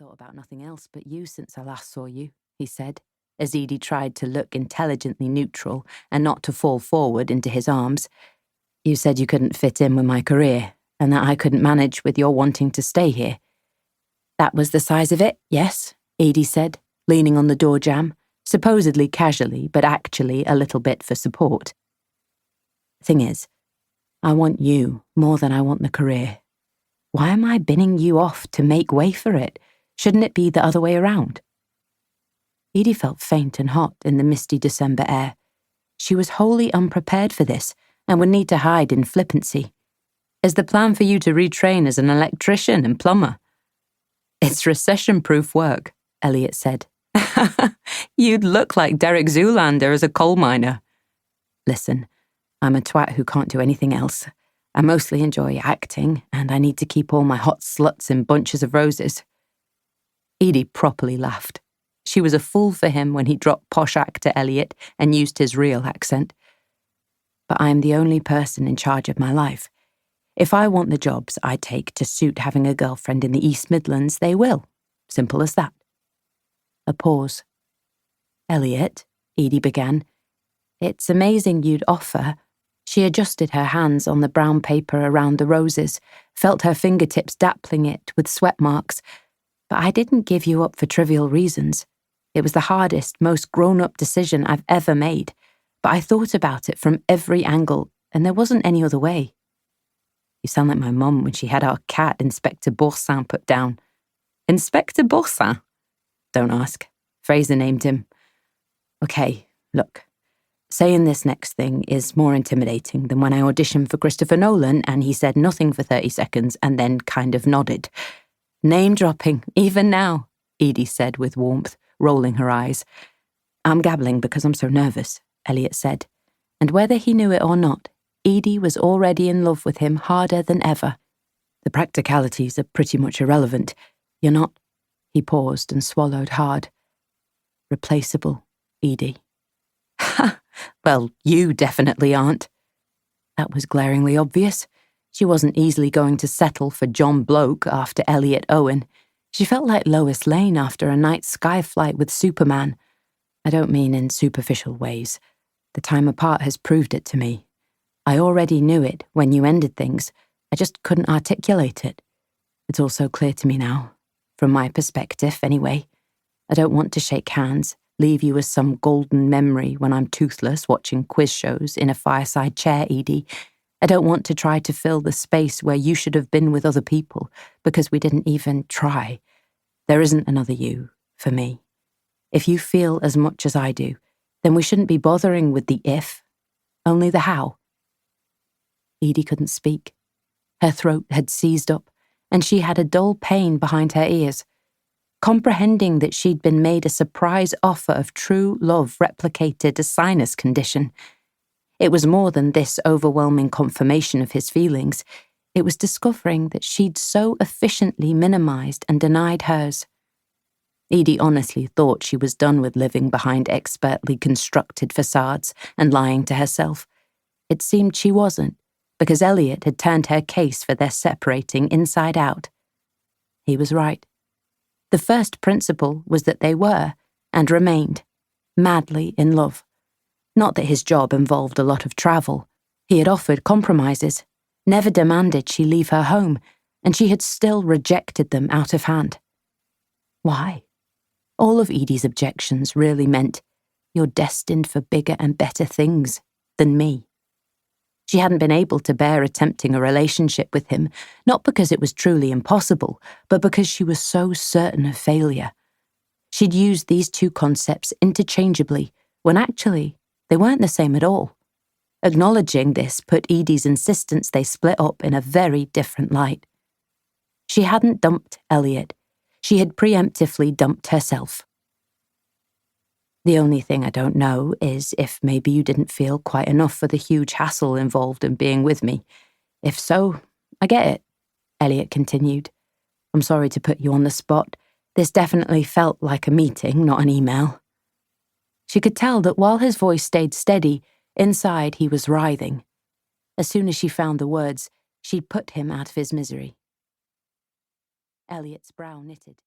thought about nothing else but you since I last saw you," he said, as Edie tried to look intelligently neutral and not to fall forward into his arms. "You said you couldn't fit in with my career, and that I couldn't manage with your wanting to stay here." "That was the size of it, yes," Edie said, leaning on the door jamb, supposedly casually, but actually a little bit for support. "Thing is, I want you more than I want the career. Why am I binning you off to make way for it? Shouldn't it be the other way around?" Edie felt faint and hot in the misty December air. She was wholly unprepared for this and would need to hide in flippancy. "Is the plan for you to retrain as an electrician and plumber?" "It's recession-proof work," Elliot said. "You'd look like Derek Zoolander as a coal miner." "Listen, I'm a twat who can't do anything else. I mostly enjoy acting, and I need to keep all my hot sluts in bunches of roses." Edie properly laughed. She was a fool for him when he dropped posh actor Elliot and used his real accent. "But I am the only person in charge of my life. If I want the jobs I take to suit having a girlfriend in the East Midlands, they will. Simple as that." A pause. "Elliot," Edie began, "it's amazing you'd offer." She adjusted her hands on the brown paper around the roses, felt her fingertips dappling it with sweat marks. "But I didn't give you up for trivial reasons. It was the hardest, most grown-up decision I've ever made, but I thought about it from every angle, and there wasn't any other way." "You sound like my mum when she had our cat, Inspector Boursin, put down." "Inspector Boursin?" "Don't ask. Fraser named him." "Okay, look. Saying this next thing is more intimidating than when I auditioned for Christopher Nolan and he said nothing for 30 seconds and then kind of nodded." "Name-dropping, even now," Edie said with warmth, rolling her eyes. "I'm gabbling because I'm so nervous," Elliot said. And whether he knew it or not, Edie was already in love with him harder than ever. "The practicalities are pretty much irrelevant. You're not—" He paused and swallowed hard. "Replaceable, Edie." "Ha! Well, you definitely aren't." That was glaringly obvious. She wasn't easily going to settle for John Bloke after Elliot Owen. She felt like Lois Lane after a night sky flight with Superman. I don't mean in superficial ways. The time apart has proved it to me. I already knew it when you ended things. I just couldn't articulate it. It's all so clear to me now. From my perspective, anyway. I don't want to shake hands, leave you as some golden memory when I'm toothless watching quiz shows in a fireside chair, Edie. I don't want to try to fill the space where you should have been with other people because we didn't even try. There isn't another you, for me. If you feel as much as I do, then we shouldn't be bothering with the if, only the how." Edie couldn't speak. Her throat had seized up, and she had a dull pain behind her ears. Comprehending that she'd been made a surprise offer of true love replicated a sinus condition. It was more than this overwhelming confirmation of his feelings. It was discovering that she'd so efficiently minimized and denied hers. Edie honestly thought she was done with living behind expertly constructed facades and lying to herself. It seemed she wasn't, because Elliot had turned her case for their separating inside out. He was right. The first principle was that they were, and remained, madly in love. Not that his job involved a lot of travel. He had offered compromises, never demanded she leave her home, and she had still rejected them out of hand. Why? All of Edie's objections really meant, "You're destined for bigger and better things than me." She hadn't been able to bear attempting a relationship with him, not because it was truly impossible, but because she was so certain of failure. She'd used these two concepts interchangeably, when actually they weren't the same at all. Acknowledging this put Edie's insistence they split up in a very different light. She hadn't dumped Elliot. She had preemptively dumped herself. "The only thing I don't know is if maybe you didn't feel quite enough for the huge hassle involved in being with me. If so, I get it," Elliot continued. "I'm sorry to put you on the spot. This definitely felt like a meeting, not an email." She could tell that while his voice stayed steady, inside he was writhing. As soon as she found the words, she'd put him out of his misery. Elliot's brow knitted.